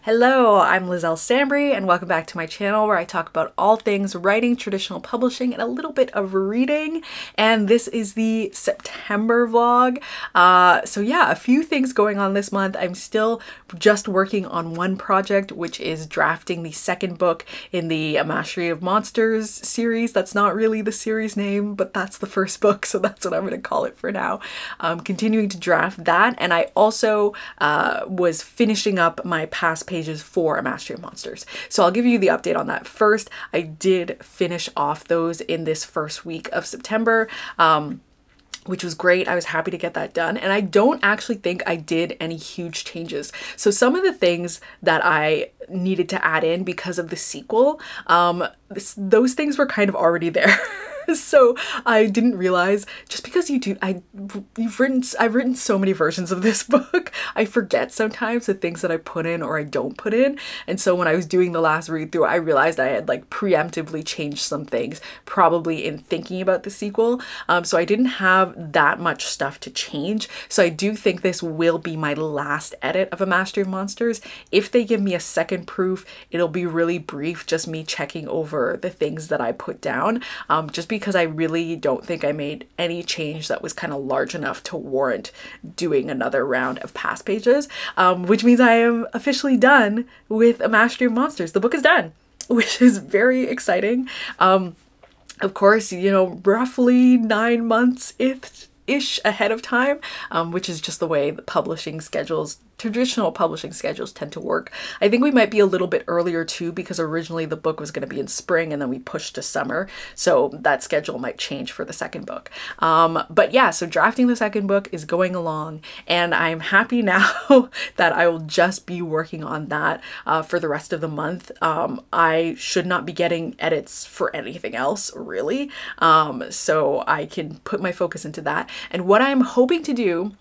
Hello, I'm Lizelle Sambry, and welcome back to my channel where I talk about all things writing, traditional publishing, and a little bit of reading. And this is the September vlog. So yeah, a few things going on this month. I'm still just working on one project, which is drafting the second book in the Mastery of Monsters series. That's not really the series name, but that's the first book, so that's what I'm going to call it for now. Continuing to draft that, and I also was finishing up my past pages for A Mastery of Monsters. So I'll give you the update on that first. I did finish off those in this first week of September, which was great. I was happy to get that done. And I don't actually think I did any huge changes. So some of the things that I needed to add in because of the sequel, those things were kind of already there. So I didn't realize, just because I've written so many versions of this book, I forget sometimes the things that I put in or I don't put in. And so when I was doing the last read through, I realized I had like preemptively changed some things, probably in thinking about the sequel. So I didn't have that much stuff to change. So I do think this will be my last edit of A Mastery of Monsters. If they give me a second proof, it'll be really brief, just me checking over the things that I put down, just because I really don't think I made any change that was kind of large enough to warrant doing another round of past pages, which means I am officially done with A Mastery of Monsters. The book is done, which is very exciting. Of course, you know, roughly 9 months-ish ahead of time, which is just the way the traditional publishing schedules tend to work. I think we might be a little bit earlier too, because originally the book was going to be in spring and then we pushed to summer. So that schedule might change for the second book. But yeah, so drafting the second book is going along, and I'm happy now that I will just be working on that for the rest of the month. I should not be getting edits for anything else, really. So I can put my focus into that. And what I'm hoping to do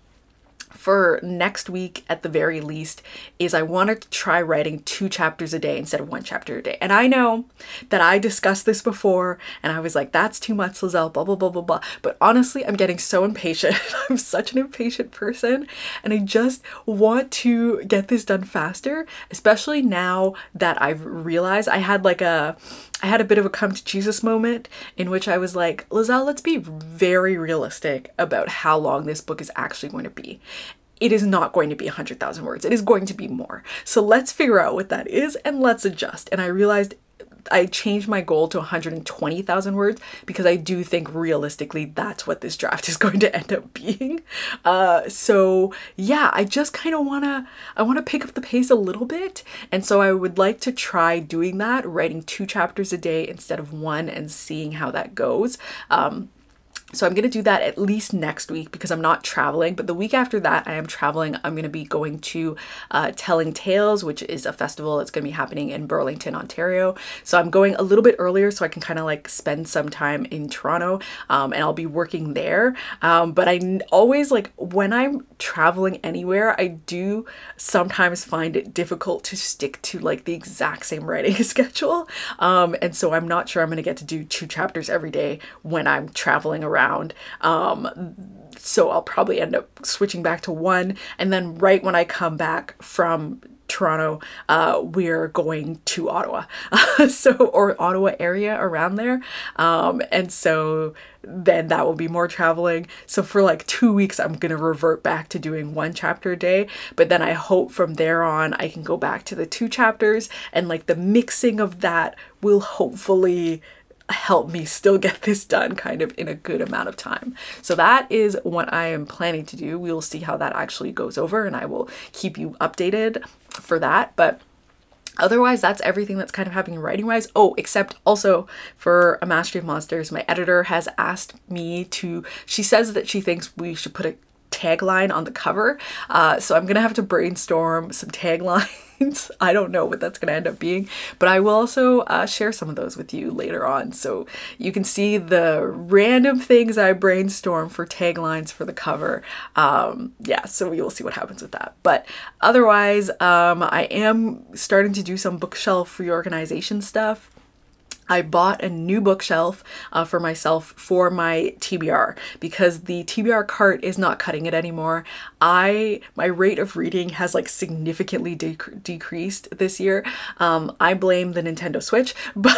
for next week at the very least is I wanted to try writing 2 chapters a day instead of 1 chapter a day. And I know that I discussed this before and I was like, that's too much, Lizelle, blah, blah, blah, blah, blah. But honestly, I'm getting so impatient. I'm such an impatient person, and I just want to get this done faster, especially now that I've realized I had a bit of a come to Jesus moment in which I was like, Lizelle, let's be very realistic about how long this book is actually going to be. It is not going to be 100,000 words. It is going to be more. So let's figure out what that is and let's adjust. And I realized I changed my goal to 120,000 words because I do think realistically that's what this draft is going to end up being. So yeah, I just kind of I wanna pick up the pace a little bit. And so I would like to try doing that, writing 2 chapters a day instead of 1 and seeing how that goes. So I'm going to do that at least next week because I'm not traveling, but the week after that I am traveling. I'm going to be going to Telling Tales, which is a festival that's going to be happening in Burlington, Ontario. So I'm going a little bit earlier so I can kind of like spend some time in Toronto, and I'll be working there. But I always, like, when I'm traveling anywhere, I do sometimes find it difficult to stick to like the exact same writing schedule. And so I'm not sure I'm going to get to do 2 chapters every day when I'm traveling around. So I'll probably end up switching back to 1, and then right when I come back from Toronto, we're going to Ottawa, or Ottawa area around there. And so then that will be more traveling. So for like 2 weeks, I'm going to revert back to doing 1 chapter a day. But then I hope from there on, I can go back to the 2 chapters, and like the mixing of that will hopefully help me still get this done kind of in a good amount of time. So that is what I am planning to do. We will see how that actually goes over, and I will keep you updated for that. But otherwise, that's everything that's kind of happening writing wise. Oh, except also for A Mastery of Monsters, my editor has asked me she says that she thinks we should put a tagline on the cover. So I'm gonna have to brainstorm some taglines. I don't know what that's gonna end up being, but I will also share some of those with you later on, so you can see the random things I brainstorm for taglines for the cover. Yeah, so we will see what happens with that. But otherwise, I am starting to do some bookshelf reorganization stuff. I bought a new bookshelf for myself for my TBR because the TBR cart is not cutting it anymore. My rate of reading has like significantly decreased this year. I blame the Nintendo Switch, but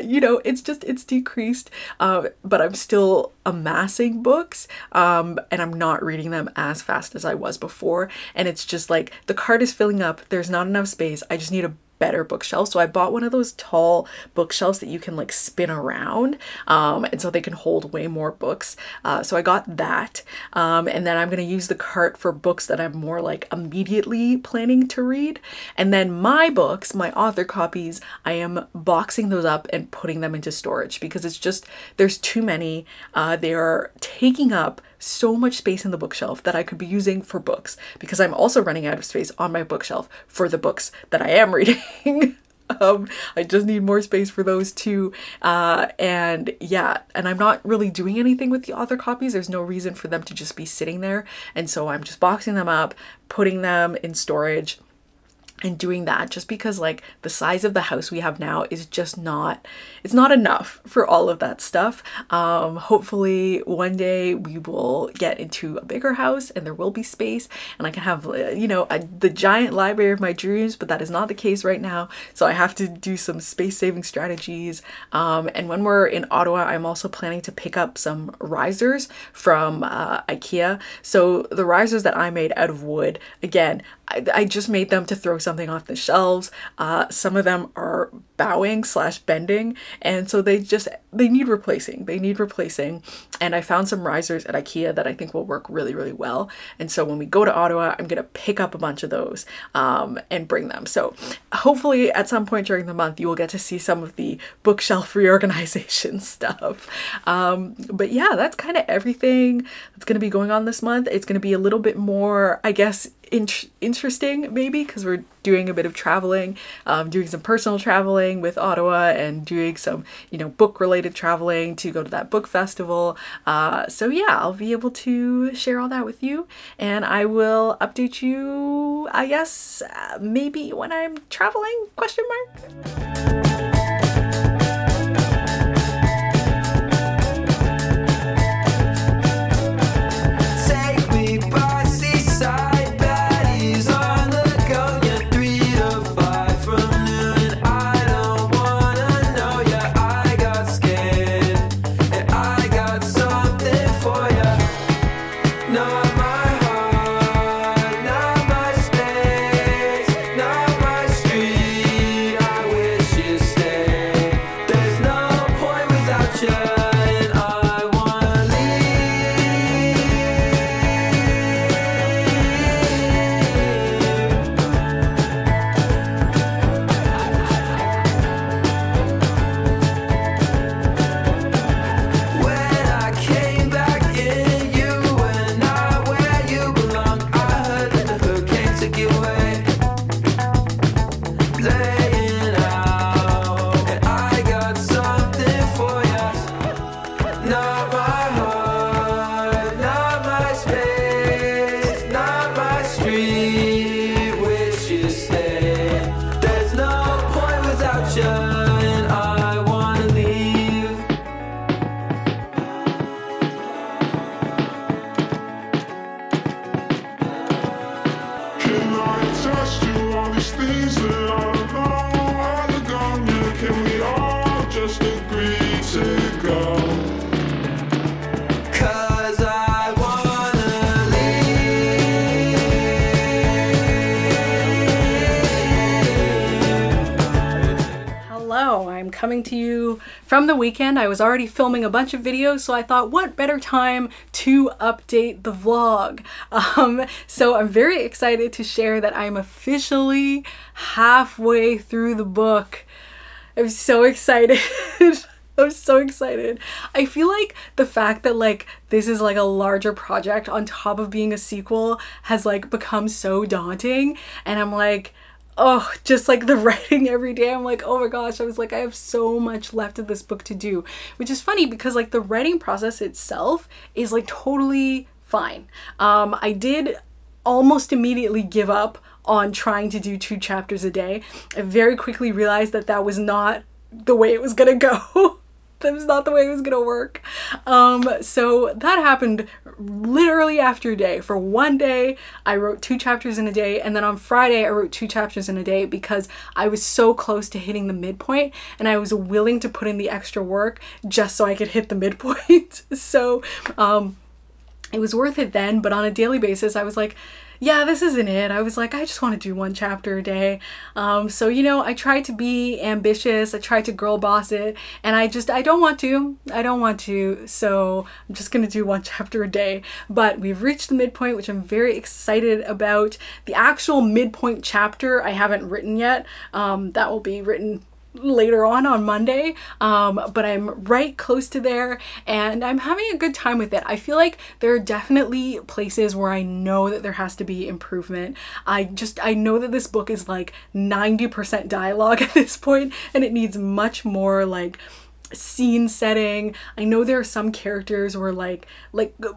you know, it's decreased, but I'm still amassing books, and I'm not reading them as fast as I was before. And it's just like the cart is filling up. There's not enough space. I just need a better bookshelf. So I bought one of those tall bookshelves that you can like spin around, and so they can hold way more books. So I got that, and then I'm going to use the cart for books that I'm more like immediately planning to read. And then my books, my author copies, I am boxing those up and putting them into storage because it's just, there's too many. They are taking up so much space in the bookshelf that I could be using for books, because I'm also running out of space on my bookshelf for the books that I am reading. I just need more space for those too. And yeah, and I'm not really doing anything with the author copies. There's no reason for them to just be sitting there. And so I'm just boxing them up, putting them in storage, and doing that just because like the size of the house we have now is just not, it's not enough for all of that stuff. Hopefully one day we will get into a bigger house and there will be space and I can have, you know, the giant library of my dreams, but that is not the case right now. So I have to do some space saving strategies. And when we're in Ottawa, I'm also planning to pick up some risers from IKEA. So the risers that I made out of wood, again, I just made them to throw something off the shelves. Some of them are bowing / bending, and so they need replacing. And I found some risers at IKEA that I think will work really, really well. And so when we go to Ottawa, I'm gonna pick up a bunch of those and bring them. So hopefully at some point during the month, you will get to see some of the bookshelf reorganization stuff. But yeah, that's kind of everything that's gonna be going on this month. It's gonna be a little bit more, I guess, interesting maybe, because we're doing a bit of traveling, doing some personal traveling with Ottawa and doing some, you know, book related traveling to go to that book festival. So yeah, I'll be able to share all that with you, and I will update you, I guess, maybe when I'm traveling, question mark. Coming to you from the weekend. I was already filming a bunch of videos, so I thought what better time to update the vlog. So I'm very excited to share that I'm officially halfway through the book. I'm so excited. I'm so excited. I feel like the fact that like this is like a larger project on top of being a sequel has like become so daunting, and I'm like, oh, just like the writing every day, I'm like, oh my gosh, I was like, I have so much left of this book to do, which is funny because like the writing process itself is like totally fine. I did almost immediately give up on trying to do 2 chapters a day. I very quickly realized that that was not the way it was gonna go. That was not the way it was gonna work. So that happened literally after a day. For one day, I wrote 2 chapters in a day, and then on Friday, I wrote 2 chapters in a day because I was so close to hitting the midpoint, and I was willing to put in the extra work just so I could hit the midpoint. So it was worth it then, but on a daily basis, I was like, yeah, this isn't it. I was like, I just want to do 1 chapter a day. So, you know, I tried to be ambitious. I tried to girl boss it, and I don't want to. I don't want to. So I'm just going to do 1 chapter a day. But we've reached the midpoint, which I'm very excited about. The actual midpoint chapter I haven't written yet. That will be written later on Monday, but I'm right close to there, and I'm having a good time with it. I feel like there are definitely places where I know that there has to be improvement. I know that this book is like 90% dialogue at this point, and it needs much more like scene setting. I know there are some characters where like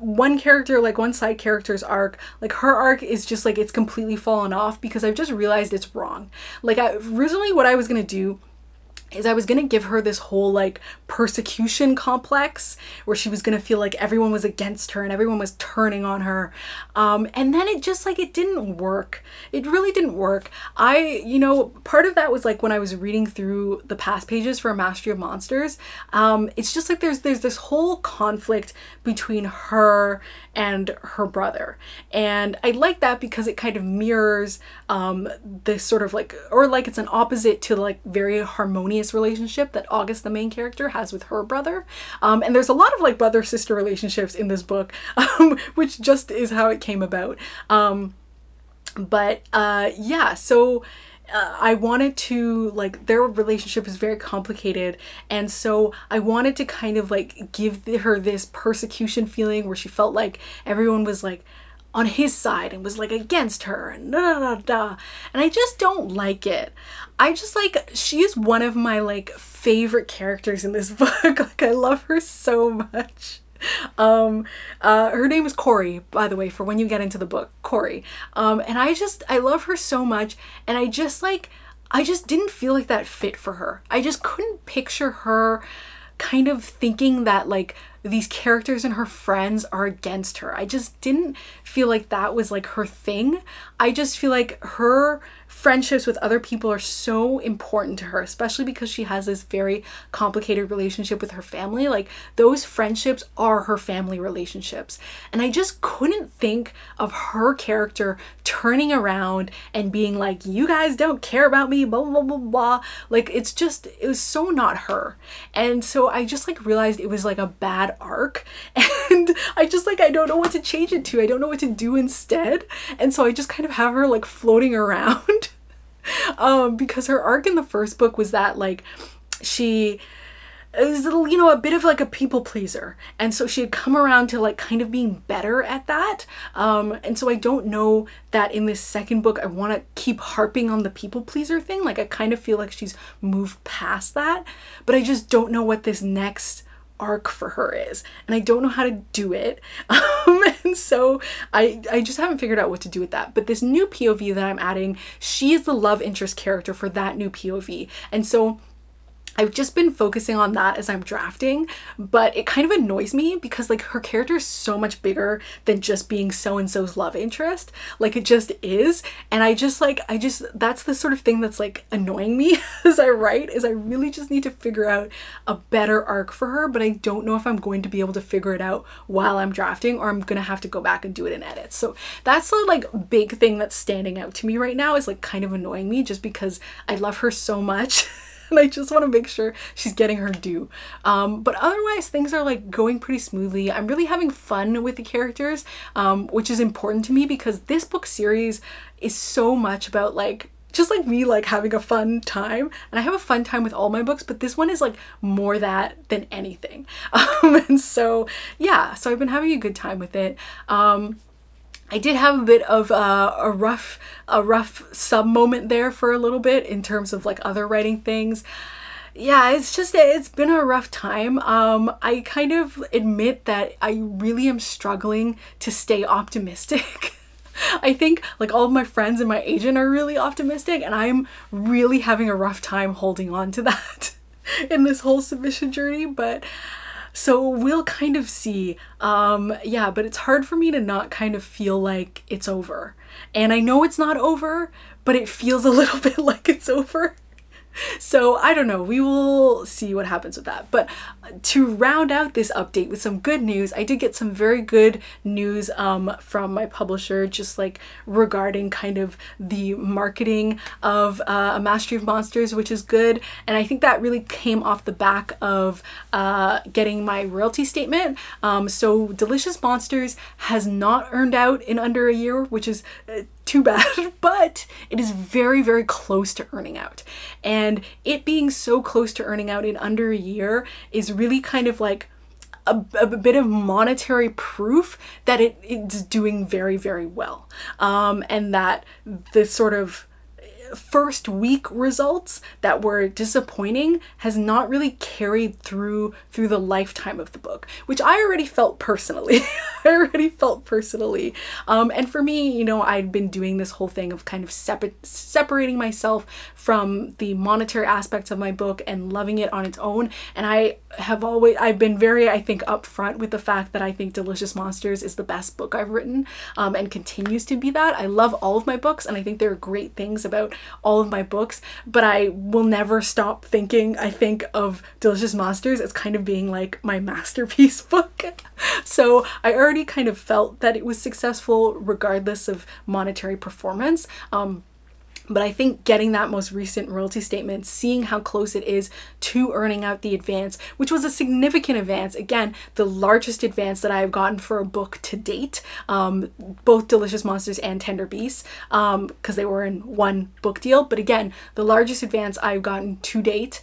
one character, like one side character's arc, like her arc is just like it's completely fallen off because I've just realized it's wrong. Like originally what I was gonna do is I was gonna give her this whole like persecution complex where she was gonna feel like everyone was against her and everyone was turning on her. And then it just like, it didn't work. It really didn't work. You know, part of that was like when I was reading through the past pages for Mastery of Monsters, it's just like there's this whole conflict between her and her brother. And I like that because it kind of mirrors this sort of like, or like it's an opposite to like very harmonious relationship that August, the main character, has with her brother. And there's a lot of like brother-sister relationships in this book, which just is how it came about. Yeah, so I wanted to, like, their relationship is very complicated, and so I wanted to kind of like give her this persecution feeling where she felt like everyone was like on his side and was like against her and da da da da. And I just don't like it. I just like, she is one of my like favorite characters in this book. Like I love her so much. Her name is Corey, by the way, for when you get into the book, Corey. And I love her so much, and I just didn't feel like that fit for her. I just couldn't picture her kind of thinking that like these characters and her friends are against her. I just didn't feel like that was like her thing. I just feel like her friendships with other people are so important to her, especially because she has this very complicated relationship with her family. Like those friendships are her family relationships. And I just couldn't think of her character turning around and being like, you guys don't care about me, blah, blah, blah, blah. Like it was so not her. And so I just like realized it was like a bad arc, and I don't know what to change it to. I don't know what to do instead. And so I just kind of have her like floating around because her arc in the first book was that like she is, you know, a bit of like a people pleaser, and so she had come around to like kind of being better at that. And so I don't know that in this second book I want to keep harping on the people pleaser thing. Like I kind of feel like she's moved past that, but I just don't know what this next arc for her is, and I don't know how to do it. And so I just haven't figured out what to do with that. But this new POV that I'm adding, she is the love interest character for that new POV, and so I've just been focusing on that as I'm drafting, but it kind of annoys me because like her character is so much bigger than just being so-and-so's love interest. Like it just is. And that's the sort of thing that's like annoying me as I write, is I really just need to figure out a better arc for her, but I don't know if I'm going to be able to figure it out while I'm drafting, or I'm gonna have to go back and do it in edits. So that's the like big thing that's standing out to me right now, is like kind of annoying me just because I love her so much. And I just want to make sure she's getting her due. But otherwise, things are like going pretty smoothly. I'm really having fun with the characters, which is important to me because this book series is so much about like, just like me, like having a fun time. And I have a fun time with all my books, but this one is like more that than anything. And so, yeah, so I've been having a good time with it. I did have a bit of a rough sub moment there for a little bit in terms of like other writing things. Yeah, it's been a rough time. I kind of admit that I really am struggling to stay optimistic. I think like all of my friends and my agent are really optimistic, and I'm really having a rough time holding on to that. in this whole submission journey, but so we'll kind of see. Yeah, but it's hard for me to not kind of feel like it's over. And I know it's not over, but it feels a little bit like it's over. So I don't know, we will see what happens with that. But to round out this update with some good news, I did get some very good news from my publisher, just like regarding kind of the marketing of A Mastery of Monsters, which is good. And I think that really came off the back of getting my royalty statement. So Delicious Monsters has not earned out in under a year, which is too bad, but it is very, very close to earning out. And it being so close to earning out in under a year is really kind of like a bit of monetary proof that it's doing very, very well. And that the sort of first week results that were disappointing has not really carried through the lifetime of the book, which I already felt personally. And for me, you know, I'd been doing this whole thing of kind of separating myself from the monetary aspects of my book and loving it on its own. And I've been very, I think, upfront with the fact that I think Delicious Monsters is the best book I've written, and continues to be that. I love all of my books, and I think there are great things about all of my books, but I will never stop thinking, I think, of Delicious Monsters as kind of being like my masterpiece book. So I already kind of felt that it was successful regardless of monetary performance. But I think getting that most recent royalty statement, seeing how close it is to earning out the advance, which was a significant advance, again, the largest advance that I have gotten for a book to date, both Delicious Monsters and Tender Beasts, because they were in one book deal. But again, the largest advance I've gotten to date,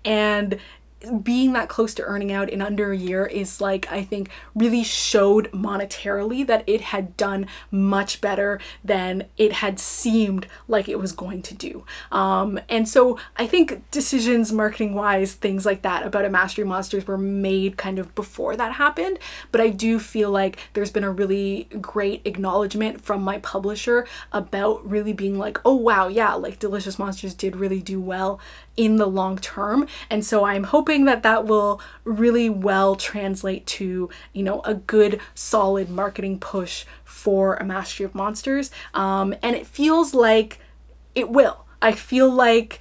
and being that close to earning out in under a year is like, I think, really showed monetarily that it had done much better than it had seemed like it was going to do. And so I think decisions marketing wise, things like that about A Mastery of Monsters were made kind of before that happened. But I do feel like there's been a really great acknowledgement from my publisher about really being like, oh wow, yeah, like Delicious Monsters did really do well in the long term. And so I'm hoping that that will really well translate to, you know, a good solid marketing push for A Mastery of Monsters. And it feels like it will. I feel like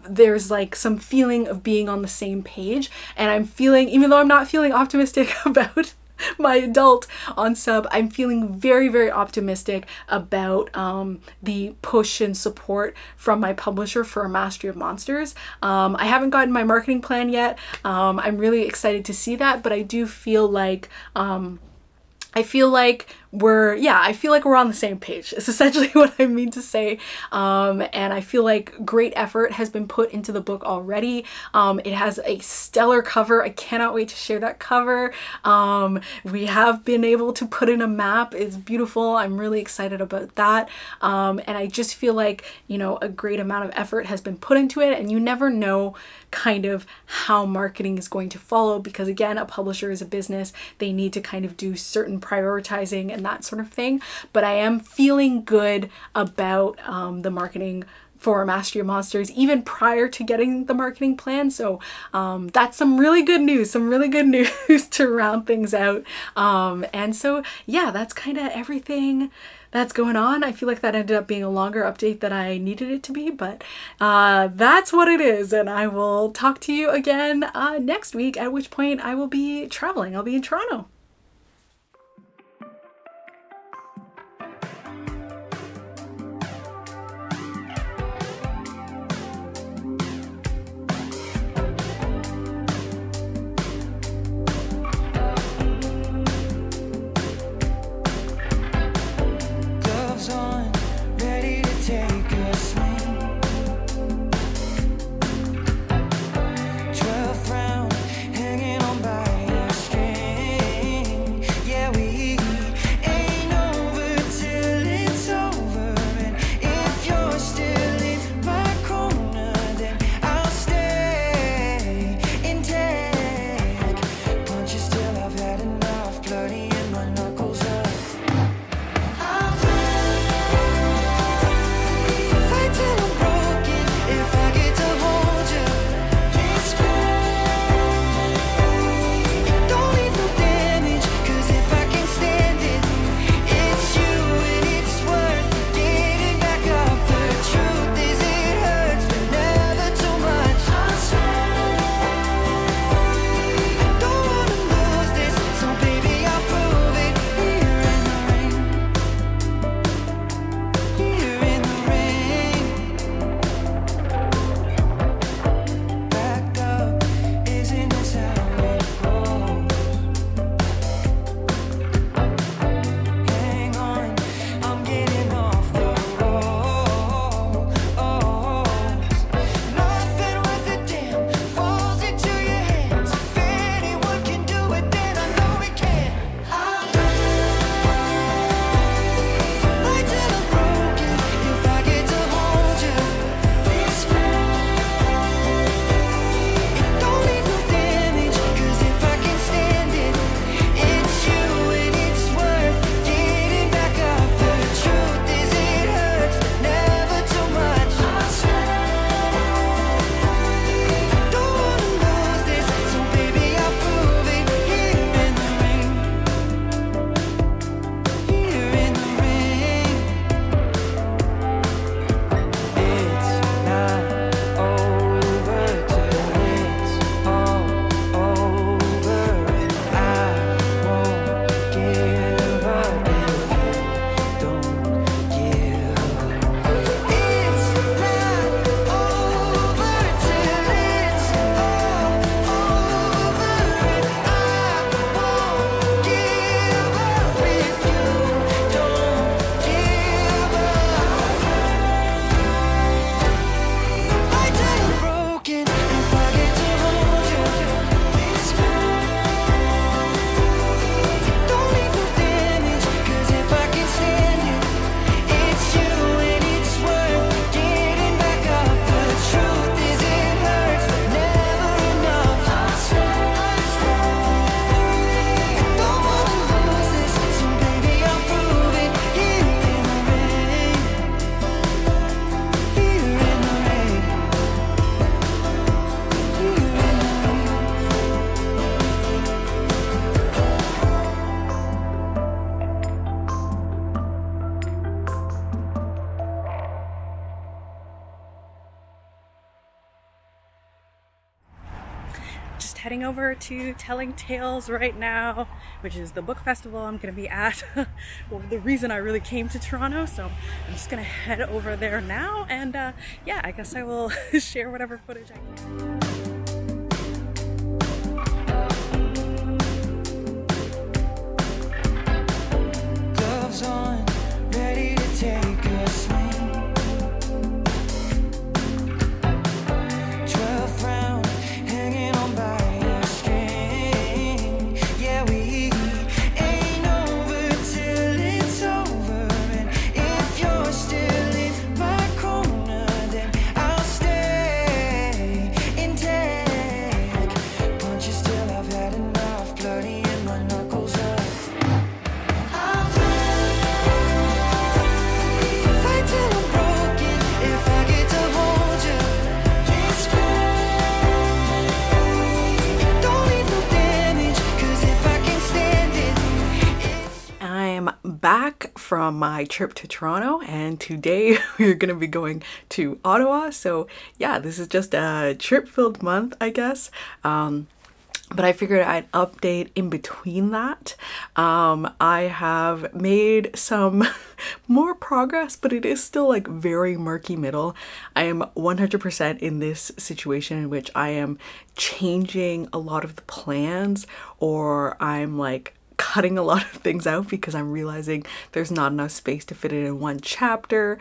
there's like some feeling of being on the same page, and I'm feeling, even though I'm not feeling optimistic about my adult on sub, I'm feeling very, very optimistic about the push and support from my publisher for A Mastery of Monsters. I haven't gotten my marketing plan yet. I'm really excited to see that, but I do feel like I feel like we're on the same page. It's essentially what I mean to say. And I feel like great effort has been put into the book already. It has a stellar cover. I cannot wait to share that cover. We have been able to put in a map. It's beautiful. I'm really excited about that. And I just feel like, you know, a great amount of effort has been put into it, and you never know kind of how marketing is going to follow, because again, a publisher is a business. They need to kind of do certain prioritizing and that sort of thing. But I am feeling good about the marketing for A Mastery of Monsters even prior to getting the marketing plan. So that's some really good news to round things out. And so yeah, that's kind of everything that's going on. I feel like that ended up being a longer update than I needed it to be, but that's what it is. And I will talk to you again next week, at which point I will be traveling. I'll be in Toronto. Hanging on by a string. heading over to Telling Tales right now, which is the book festival I'm gonna be at. Well, the reason I really came to Toronto, so I'm just gonna head over there now, and yeah, I guess I will share whatever footage I can. Gloves on, ready to take a swing. 12th round, hanging on by a string. Yeah, we ain't over till it's over. And if you're still in my corner, then I'll stay intact. Punches till I've had enough, bloody and my knuckles up. Back from my trip to Toronto, and today we're gonna be going to Ottawa. So yeah, this is just a trip-filled month, I guess. But I figured I'd update in between that. I have made some more progress, but it is still like very murky middle. I am 100% in this situation in which I am changing a lot of the plans, or I'm like cutting a lot of things out because I'm realizing there's not enough space to fit it in one chapter.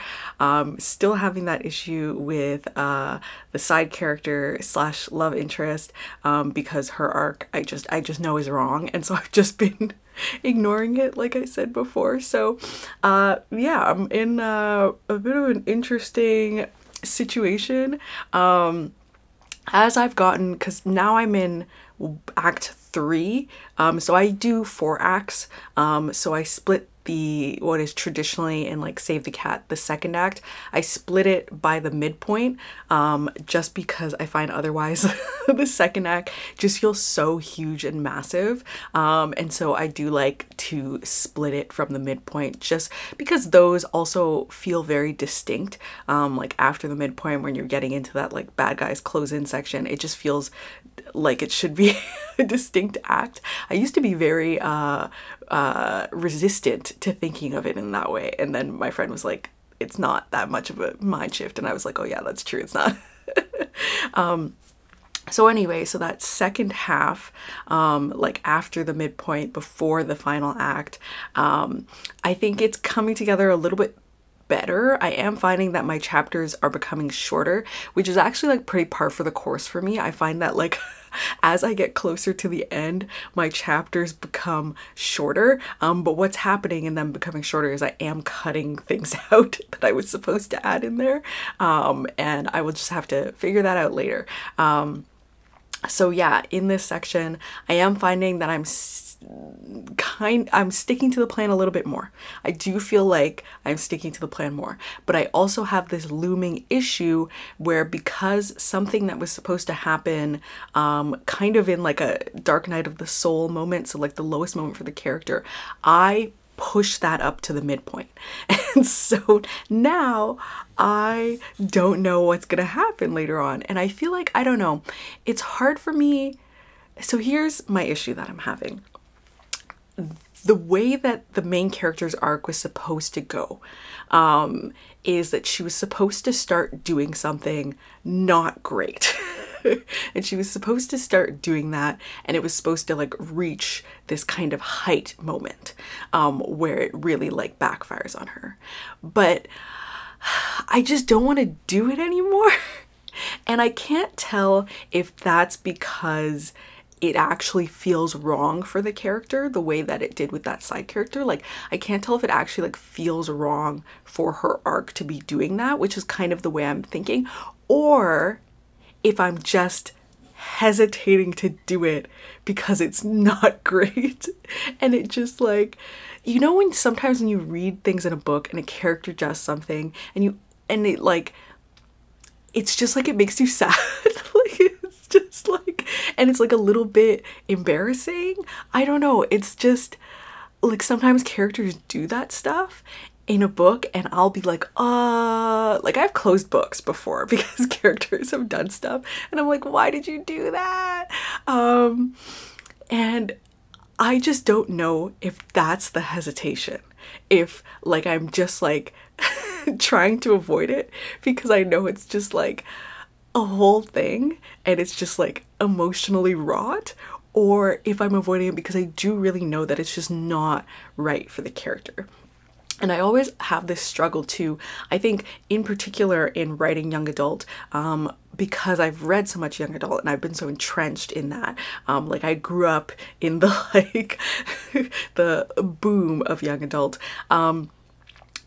Still having that issue with the side character slash love interest, because her arc I just know is wrong, and so I've just been ignoring it, like I said before. So yeah, I'm in a bit of an interesting situation as I've gotten, because now I'm in Act 3, so I do 4 acts, so I split what is traditionally in like Save the Cat, the second act, I split it by the midpoint, just because I find otherwise the second act just feels so huge and massive, and so I do like to split it from the midpoint just because those also feel very distinct. Like after the midpoint, when you're getting into that like bad guys close in section, it just feels like it should be a distinct act. I used to be very resistant to thinking of it in that way, and then my friend was like, it's not that much of a mind shift, and I was like, oh yeah, that's true, it's not. So anyway, so that second half, like after the midpoint, before the final act, I think it's coming together a little bit better. I am finding that my chapters are becoming shorter, which is actually like pretty par for the course for me. I find that like as I get closer to the end, my chapters become shorter, but what's happening in them becoming shorter is I am cutting things out that I was supposed to add in there, and I will just have to figure that out later. So yeah, in this section, I am finding that I'm sticking to the plan a little bit more. I do feel like I'm sticking to the plan more, but I also have this looming issue where, because something that was supposed to happen kind of in like a Dark Night of the Soul moment, so like the lowest moment for the character, I push that up to the midpoint. And so now I don't know what's gonna happen later on, and I feel like, I don't know, it's hard for me. So here's my issue that I'm having. The way that the main character's arc was supposed to go is that she was supposed to start doing something not great. And she was supposed to start doing that, and it was supposed to like reach this kind of height moment where it really like backfires on her. But I just don't want to do it anymore. And I can't tell if that's because it actually feels wrong for the character the way that it did with that side character. Like, I can't tell if it actually like feels wrong for her arc to be doing that, which is kind of the way I'm thinking, or if I'm just hesitating to do it because it's not great. And it just like, you know, when sometimes when you read things in a book and a character does something and it like, it's just like, it makes you sad. Like, it's just like, and it's like a little bit embarrassing. I don't know. It's just like, sometimes characters do that stuff in a book and I'll be like I've closed books before because characters have done stuff and I'm like, why did you do that? And I just don't know if that's the hesitation. If like I'm just like trying to avoid it because I know it's just like a whole thing and it's just like emotionally wrought, or if I'm avoiding it because I do really know that it's just not right for the character. And I always have this struggle too, I think in particular in writing young adult, because I've read so much young adult and I've been so entrenched in that. Like I grew up in the like the boom of young adult.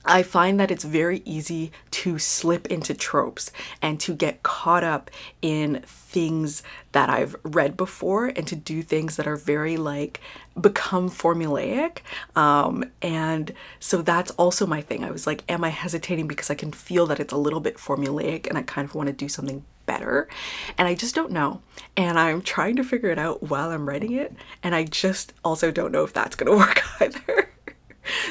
I find that it's very easy to slip into tropes and to get caught up in things that I've read before and to do things that are very like become formulaic. And so that's also my thing. I was like, am I hesitating because I can feel that it's a little bit formulaic and I kind of want to do something better? And I just don't know. And I'm trying to figure it out while I'm writing it. And I just also don't know if that's going to work either.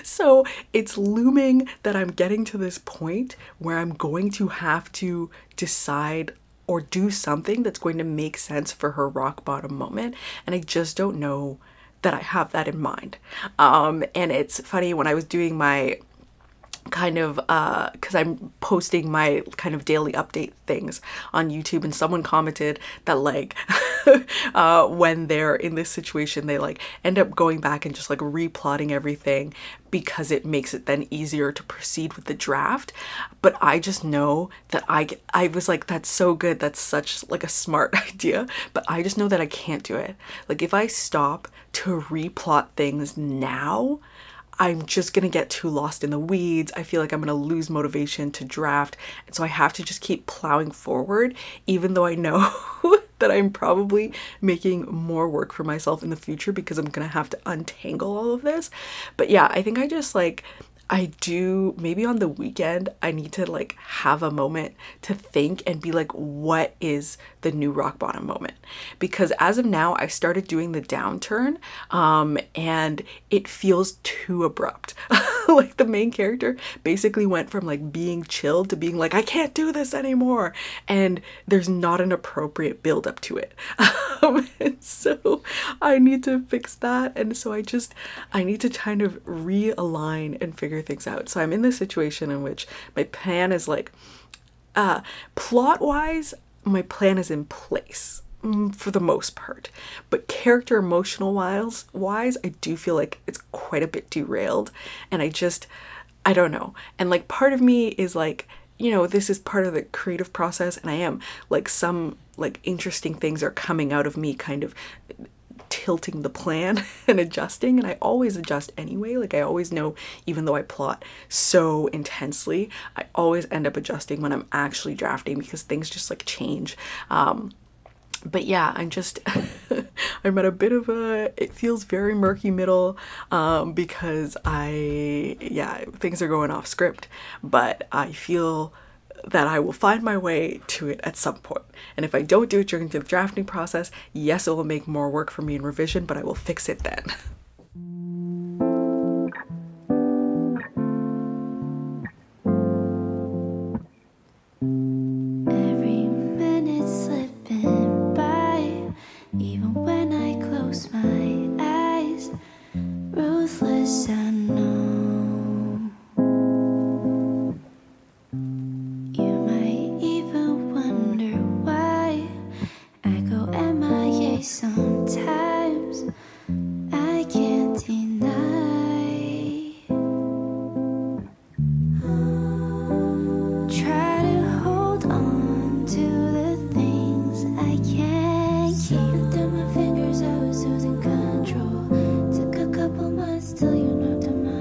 So it's looming that I'm getting to this point where I'm going to have to decide or do something that's going to make sense for her rock bottom moment. And I just don't know that I have that in mind. And it's funny, when I was doing my kind of because I'm posting my kind of daily update things on YouTube, and someone commented that like when they're in this situation they like end up going back and just like replotting everything because it makes it then easier to proceed with the draft. But I just know that I was like, that's so good, that's such like a smart idea, but I just know that I can't do it. Like if I stop to replot things now, I'm just gonna get too lost in the weeds. I feel like I'm gonna lose motivation to draft. And so I have to just keep plowing forward, even though I know that I'm probably making more work for myself in the future because I'm gonna have to untangle all of this. But yeah, I think I just like, I do, maybe on the weekend, I need to like have a moment to think and be like, what is the new rock bottom moment? Because as of now, I started doing the downturn and it feels too abrupt. Like the main character basically went from like being chilled to being like, I can't do this anymore. And there's not an appropriate build up to it. And so I need to fix that. And so I need to kind of realign and figure things out. So I'm in this situation in which my plan is like, plot wise, my plan is in place for the most part, but character emotional wise, I do feel like it's quite a bit derailed. And I don't know. And like part of me is like, you know, this is part of the creative process, and I am like, some like interesting things are coming out of me kind of tilting the plan and adjusting, and I always adjust anyway. Like I always know, even though I plot so intensely, I always end up adjusting when I'm actually drafting because things just like change. But yeah, I'm just I'm at a bit of a, it feels very murky middle because things are going off script, but I feel that I will find my way to it at some point. And if I don't do it during the drafting process, yes, it will make more work for me in revision, but I will fix it then. Every minute slipping by, even when I close my eyes, ruthless I know. You might even wonder why I go MIA sometimes. I can't deny. Try to hold on to the things I can't keep. Slipping through my fingers, I was losing control. Took a couple months till you knocked on my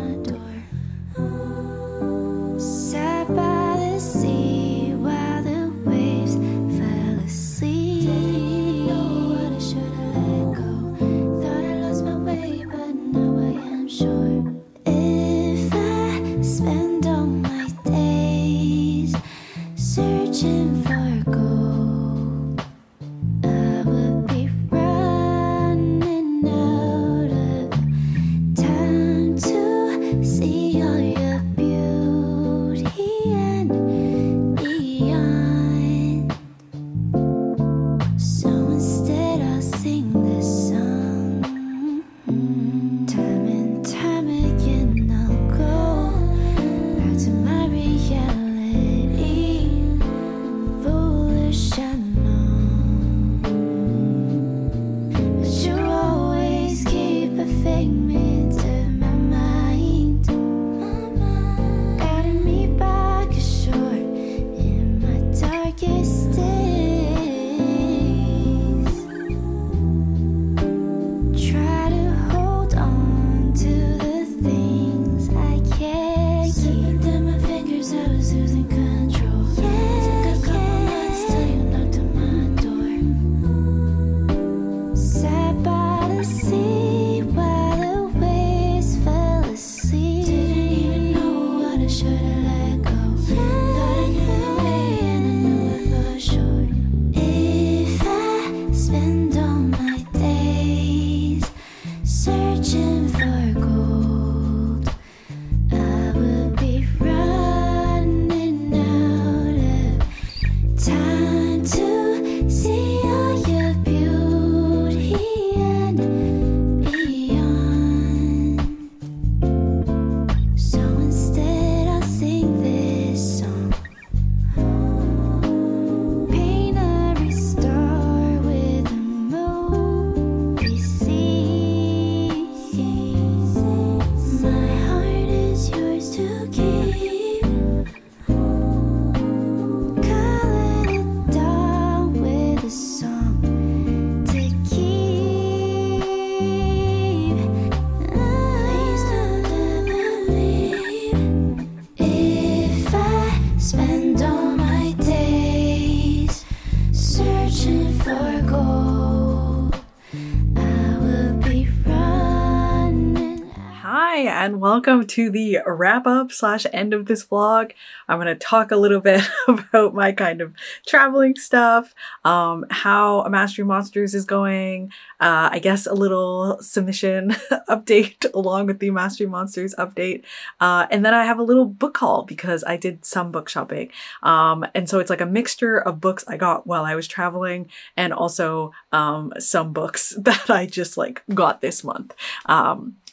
Hi, and welcome to the wrap up / end of this vlog. I'm going to talk a little bit about my kind of traveling stuff, how A Mastery Monsters is going, I guess a little submission update along with the Mastery Monsters update, and then I have a little book haul because I did some book shopping, and so it's like a mixture of books I got while I was traveling and also some books that I just like got this month.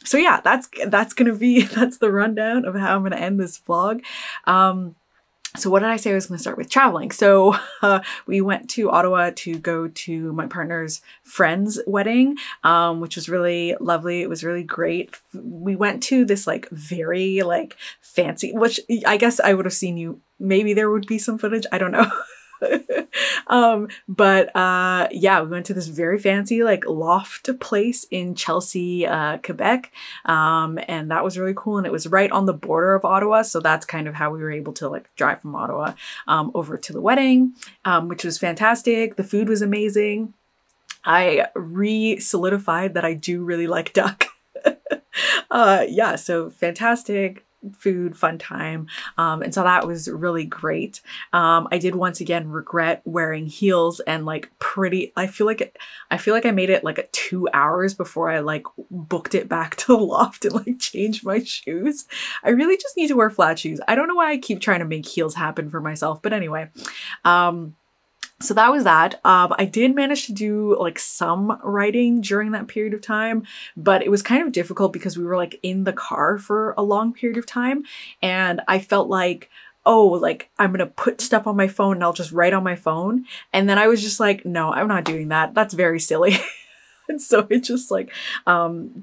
So yeah, that's the rundown of how I'm gonna end this vlog. So what did I say I was going to start with? Traveling. So we went to Ottawa to go to my partner's friend's wedding, which was really lovely. It was really great. We went to this like very like fancy, which I guess I would have seen you. Maybe there would be some footage. I don't know. Yeah, we went to this very fancy like loft place in Chelsea, Quebec, and that was really cool, and it was right on the border of Ottawa, so that's kind of how we were able to like drive from Ottawa over to the wedding, which was fantastic. The food was amazing. I re-solidified that I do really like duck. Yeah, so fantastic food, fun time, and so that was really great. I did once again regret wearing heels and like I feel like I made it like 2 hours before I like booked it back to the loft and like changed my shoes. I really just need to wear flat shoes. I don't know why I keep trying to make heels happen for myself, but anyway, so that was that. I did manage to do like some writing during that period of time, but it was kind of difficult because we were like in the car for a long period of time. And I felt like, oh, like I'm going to put stuff on my phone and I'll just write on my phone. And then I was just like, no, I'm not doing that. That's very silly. And so it just like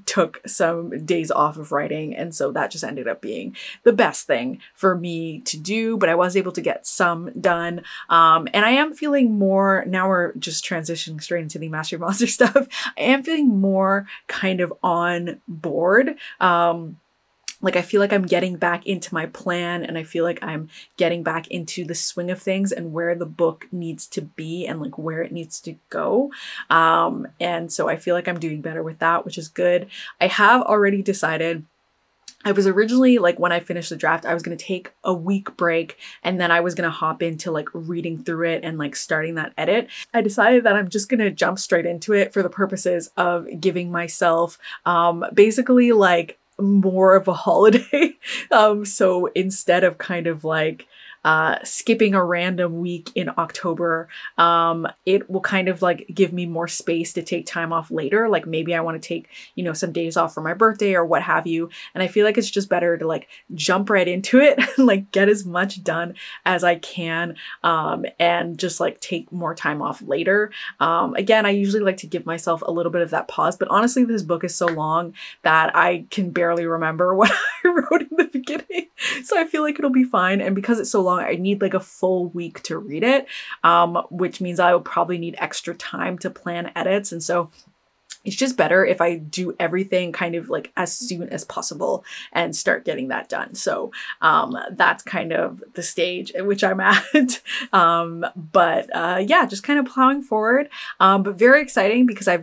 took some days off of writing. And so that just ended up being the best thing for me to do. But I was able to get some done. And I am feeling more, now we're just transitioning straight into the Mastery Monster stuff. I am feeling more kind of on board. Like I feel like I'm getting back into my plan, and I feel like I'm getting back into the swing of things and where the book needs to be and like where it needs to go. And so I feel like I'm doing better with that, which is good. I have already decided. I was originally like, when I finished the draft, I was going to take a week break and then I was going to hop into like reading through it and like starting that edit. I decided that I'm just going to jump straight into it for the purposes of giving myself basically like more of a holiday. So instead of kind of like skipping a random week in October, it will kind of like give me more space to take time off later. Like maybe I want to take, you know, some days off for my birthday or what have you. And I feel like it's just better to like jump right into it and like get as much done as I can, and just like take more time off later. Again, I usually like to give myself a little bit of that pause, but honestly, this book is so long that I can barely remember what I wrote in the beginning. So I feel like it'll be fine. And because it's so long, I need like a full week to read it, which means I will probably need extra time to plan edits. And so it's just better if I do everything kind of like as soon as possible and start getting that done. So that's kind of the stage at which I'm at. Yeah, just kind of plowing forward. But very exciting because I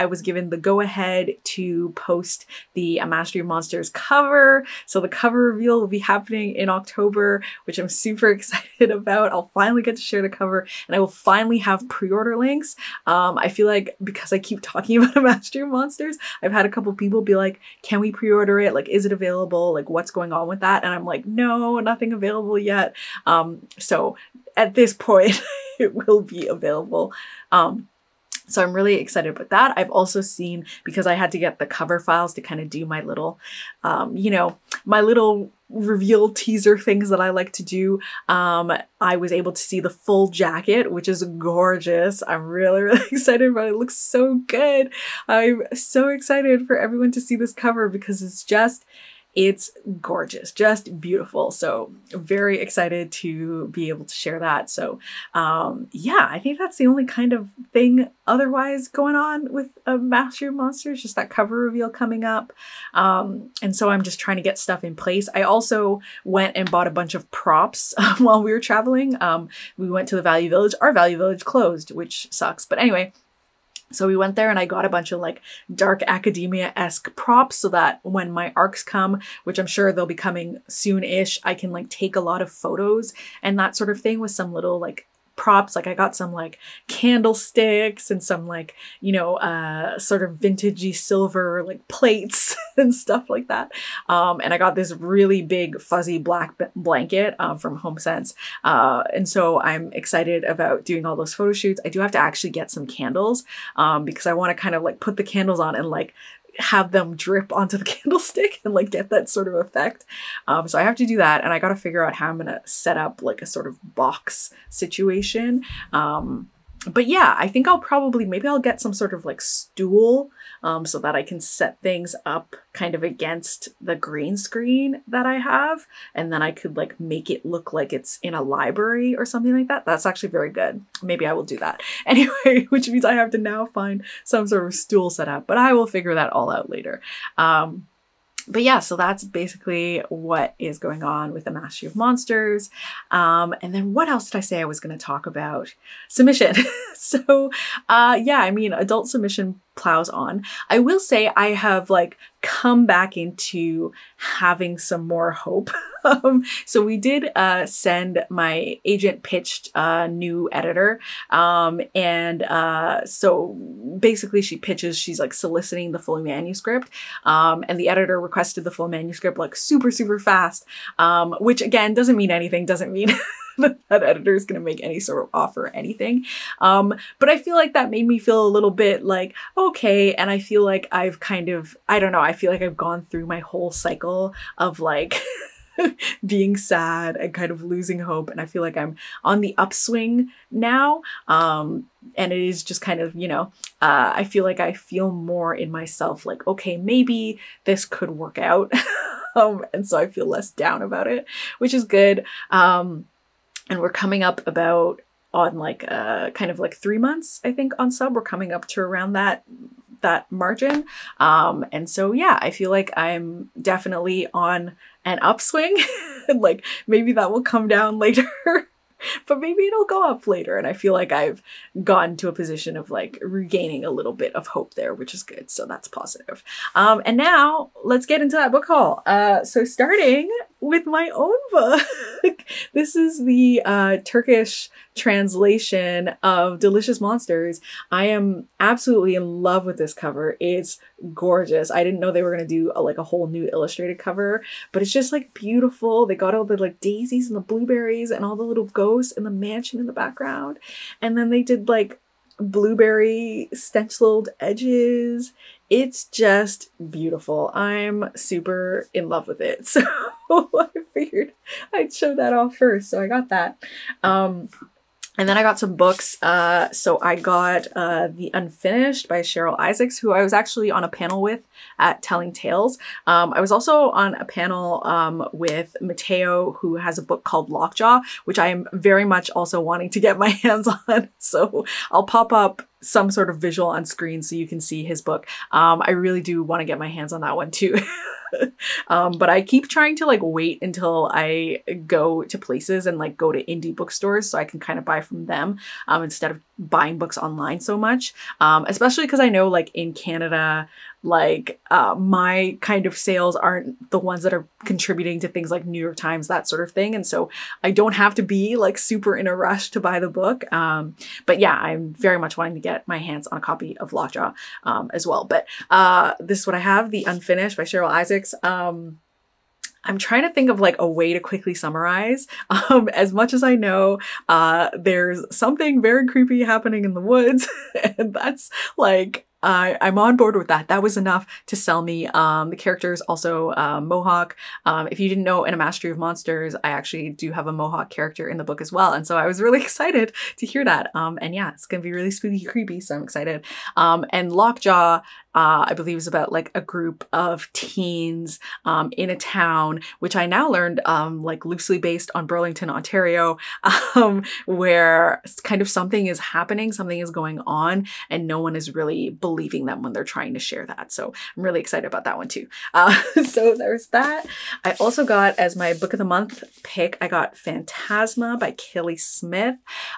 was given the go ahead to post the A Mastery Monsters cover. So the cover reveal will be happening in October, which I'm super excited about. I'll finally get to share the cover and I will finally have pre-order links. I feel like because I keep talking about Mastery Monsters, I've had a couple people be like, can we pre-order it? Like, is it available? Like, what's going on with that? And I'm like, no, nothing available yet. So at this point, it will be available. So I'm really excited about that. I've also seen, because I had to get the cover files to kind of do my little, you know, my little reveal teaser things that I like to do. I was able to see the full jacket, which is gorgeous. I'm really, really excited about it. It looks so good. I'm so excited for everyone to see this cover because it's gorgeous, just beautiful. So very excited to be able to share that. So yeah, I think that's the only kind of thing otherwise going on with A Mastery Monsters, just that cover reveal coming up. And so I'm just trying to get stuff in place. I also went and bought a bunch of props while we were traveling. We went to the Value Village. Our Value Village closed, which sucks. But anyway, So we went there and I got a bunch of like dark academia-esque props so that when my arcs come, which I'm sure they'll be coming soon-ish, I can like take a lot of photos and that sort of thing with some little like props. Like I got some like candlesticks and some like, you know, sort of vintagey silver like plates and stuff like that. And I got this really big fuzzy black blanket from HomeSense. And so I'm excited about doing all those photo shoots. I do have to actually get some candles because I want to kind of like put the candles on and like have them drip onto the candlestick and like get that sort of effect. So I have to do that, and I got to figure out how I'm gonna set up like a sort of box situation. But yeah, I think I'll probably, maybe I'll get some sort of like stool so that I can set things up kind of against the green screen that I have. And then I could like make it look like it's in a library or something like that. That's actually very good. Maybe I will do that. Anyway, which means I have to now find some sort of stool set up, but I will figure that all out later. But yeah, so that's basically what is going on with the Mastery of Monsters. And then what else did I say I was going to talk about? Submission. So yeah, I mean, adult submission plows on. I will say I have like come back into having some more hope. So we did send, my agent pitched a new editor. So basically she pitches, she's like soliciting the full manuscript. And the editor requested the full manuscript like super, super fast, which again, doesn't mean anything, doesn't mean that editor is going to make any sort of offer or anything. But I feel like that made me feel a little bit like, okay. And I feel like I've kind of, I don't know, I feel like I've gone through my whole cycle of like being sad and kind of losing hope. And I feel like I'm on the upswing now. And it is just kind of, you know, I feel like I feel more in myself like, okay, maybe this could work out. And so I feel less down about it, which is good. And we're coming up about on like kind of like 3 months, I think, on sub. We're coming up to around that margin. And so yeah, I feel like I'm definitely on an upswing. Like maybe that will come down later. But maybe it'll go up later. And I feel like I've gotten to a position of like regaining a little bit of hope there, which is good. So that's positive. And now let's get into that book haul. So starting with my own book. This is the Turkish translation of Delicious Monsters. I am absolutely in love with this cover. It's gorgeous. I didn't know they were going to do like a whole new illustrated cover, but it's just like beautiful. They got all the like daisies and the blueberries and all the little ghosts and the mansion in the background. And then they did like blueberry stenciled edges. It's just beautiful. I'm super in love with it. So I figured I'd show that off first. So I got that. And then I got some books. So I got The Unfinished by Cheryl Isaacs, who I was actually on a panel with at Telling Tales. I was also on a panel with Mateo, who has a book called Lockjaw, which I am very much also wanting to get my hands on. So I'll pop up some sort of visual on screen so you can see his book. I really do want to get my hands on that one too. But I keep trying to like wait until I go to places and like go to indie bookstores so I can kind of buy from them instead of buying books online so much. Especially because I know like in Canada, like my kind of sales aren't the ones that are contributing to things like New York Times, that sort of thing. And so I don't have to be like super in a rush to buy the book. But yeah, I'm very much wanting to get my hands on a copy of Lockjaw as well. But this is what I have, The Unfinished by Cheryl Isaacs. I'm trying to think of like a way to quickly summarize. As much as I know, there's something very creepy happening in the woods, and that's like, I'm on board with that. That was enough to sell me. The characters also Mohawk. If you didn't know, in A Mastery of Monsters, I actually do have a Mohawk character in the book as well. And so I was really excited to hear that. And yeah, it's going to be really spooky, creepy. So I'm excited. And Lockjaw, I believe it was about like a group of teens in a town, which I now learned like loosely based on Burlington, Ontario, where kind of something is happening, something is going on, and no one is really believing them when they're trying to share that. So I'm really excited about that one too. So there's that. I also got, as my book of the month pick, I got Phantasma by Kaylee Smith.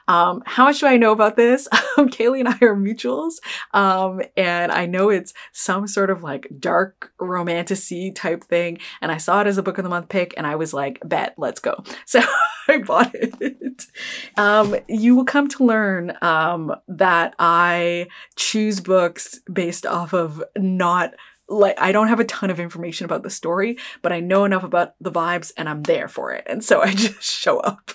How much do I know about this? Kaylee and I are mutuals, and I know it's some sort of like dark romantasy type thing, and I saw it as a book of the month pick, and I was like, bet, let's go. So I bought it. You will come to learn that I choose books based off of not like, I don't have a ton of information about the story, but I know enough about the vibes and I'm there for it. And so I just show up.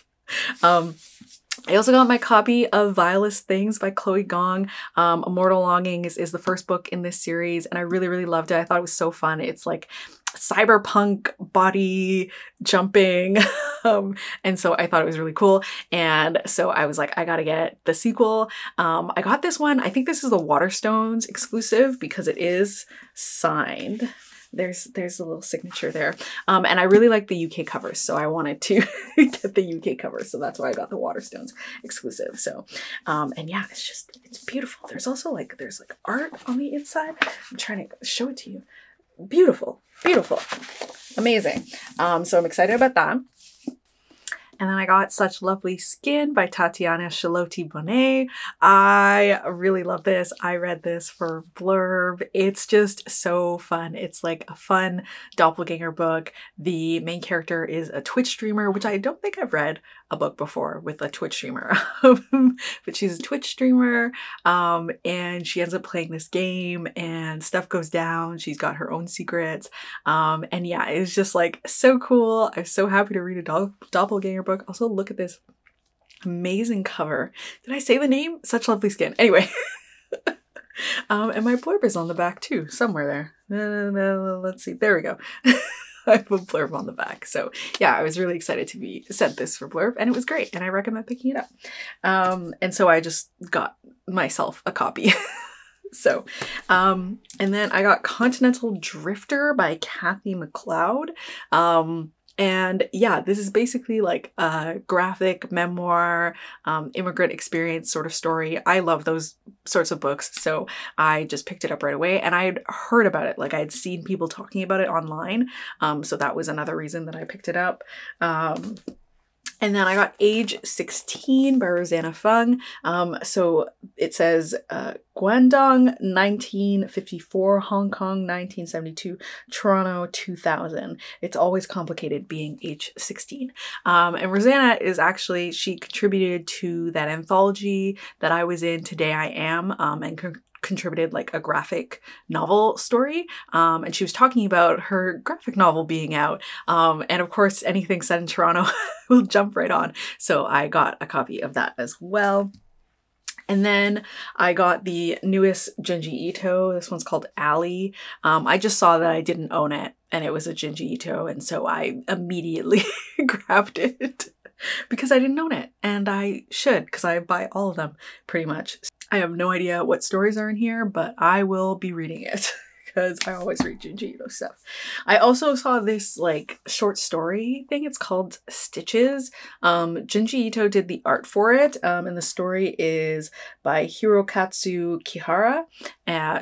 I also got my copy of Vilest Things by Chloe Gong. Immortal Longings is the first book in this series, and I really, really loved it. I thought it was so fun. It's like cyberpunk body jumping. And so I thought it was really cool. And so I was like, I gotta get the sequel. I got this one. I think this is the Waterstones exclusive because it is signed. There's a little signature there. And I really like the UK covers, so I wanted to get the UK covers. So that's why I got the Waterstones exclusive. So, and yeah, it's beautiful. There's also there's art on the inside. I'm trying to show it to you. Beautiful, beautiful, amazing. So I'm excited about that. And then I got Such Lovely Skin by Tatiana Chilotti Bonet. I really love this. I read this for blurb. It's just so fun. It's like a fun doppelganger book. The main character is a Twitch streamer, which I don't think I've read a book before with a Twitch streamer. But she's a Twitch streamer, and she ends up playing this game and stuff goes down. She's got her own secrets. And yeah, it's just like so cool. I'm so happy to read a doppelganger book. Also, look at this amazing cover. Did I say the name? Such Lovely Skin. Anyway. And my blurb is on the back too, somewhere there. Let's see. There we go. I have a blurb on the back. So yeah, I was really excited to be sent this for blurb, and it was great, and I recommend picking it up. And so I just got myself a copy. So, and then I got Continental Drifter by Kathy McLeod. And yeah, this is basically like a graphic memoir, immigrant experience sort of story. I love those sorts of books, so I just picked it up right away, and I had heard about it. Like, I had seen people talking about it online, so that was another reason that I picked it up. And then I got Age 16 by Rosanna Fung. So it says Guangdong 1954, Hong Kong 1972, Toronto 2000. It's always complicated being age 16. And Rosanna is actually, she contributed to that anthology that I was in, Today I Am, and contributed like a graphic novel story, and she was talking about her graphic novel being out, and of course anything set in Toronto will jump right on, so I got a copy of that as well. And then I got the newest Junji Ito. This one's called Ally. I just saw that I didn't own it, and it was a Junji Ito, and so I immediately grabbed it because I didn't own it, and I should, because I buy all of them pretty much. I have no idea what stories are in here, but I will be reading it because I always read Junji Ito stuff. I also saw this like short story thing. It's called Stitches. Junji Ito did the art for it, and the story is by Hirokatsu Kihara.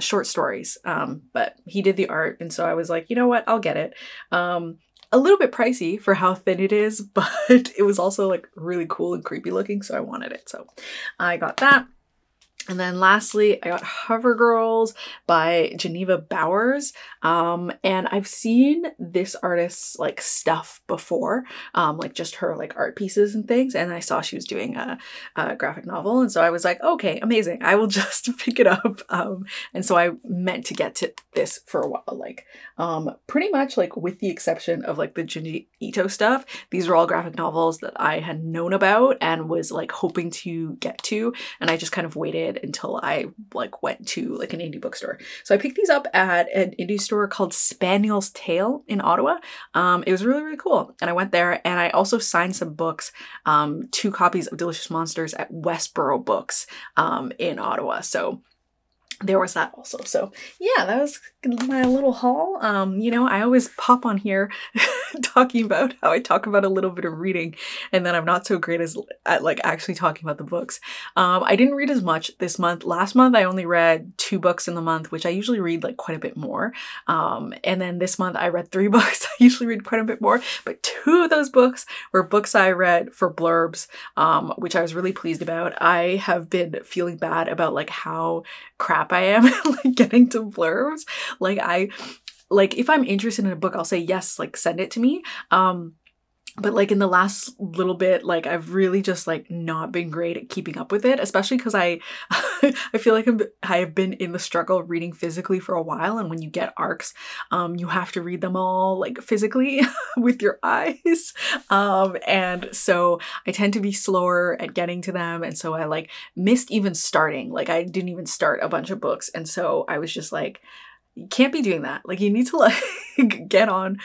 Short stories, but he did the art, and so I was like, you know what, I'll get it. A little bit pricey for how thin it is, but it was also like really cool and creepy looking, so I wanted it. So I got that. And then lastly, I got Hover Girls by Geneva Bowers. And I've seen this artist's like stuff before, like just her like art pieces and things. And I saw she was doing a graphic novel. And so I was like, okay, amazing. I will just pick it up. And so I meant to get to this for a while, like pretty much like with the exception of like the Junji Ito stuff. These are all graphic novels that I had known about and was like hoping to get to. And I just kind of waited until I like went to like an indie bookstore. So I picked these up at an indie store called Spaniel's Tale in Ottawa. It was really, really cool. And I went there, and I also signed some books, 2 copies of Delicious Monsters at Westboro Books in Ottawa. So there was that also. So yeah, that was my little haul. You know, I always pop on here talking about how I talk about a little bit of reading, and then I'm not so great at like actually talking about the books. I didn't read as much this month. Last month I only read 2 books in the month, which I usually read like quite a bit more. And then this month I read 3 books. I usually read quite a bit more, but 2 of those books were books I read for blurbs, which I was really pleased about. I have been feeling bad about like how crap I am like getting to blurbs. Like if I'm interested in a book, I'll say yes, like send it to me. But like in the last little bit, like I've really just like not been great at keeping up with it, especially because I feel like I have been in the struggle of reading physically for a while. And when you get ARCs, you have to read them all like physically with your eyes. And so I tend to be slower at getting to them. And so I like missed even starting, like I didn't even start a bunch of books. And so I was just like, you can't be doing that. Like you need to like get on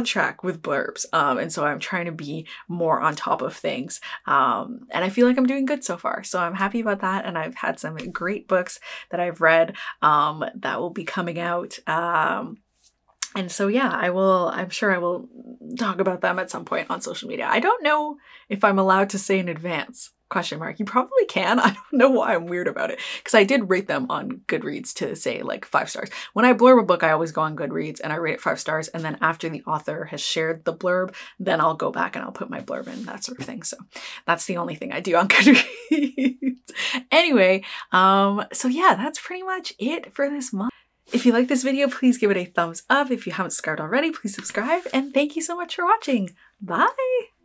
track with blurbs. And so I'm trying to be more on top of things. And I feel like I'm doing good so far. So I'm happy about that. And I've had some great books that I've read that will be coming out. And so yeah, I'm sure I will talk about them at some point on social media. I don't know if I'm allowed to say in advance. Question mark. You probably can. I don't know why I'm weird about it, because I did rate them on Goodreads to say like 5 stars. When I blurb a book, I always go on Goodreads and I rate it 5 stars. And then after the author has shared the blurb, then I'll go back and I'll put my blurb in, that sort of thing. So that's the only thing I do on Goodreads. Anyway, so yeah, that's pretty much it for this month. If you like this video, please give it a thumbs up. If you haven't subscribed already, please subscribe. And thank you so much for watching. Bye.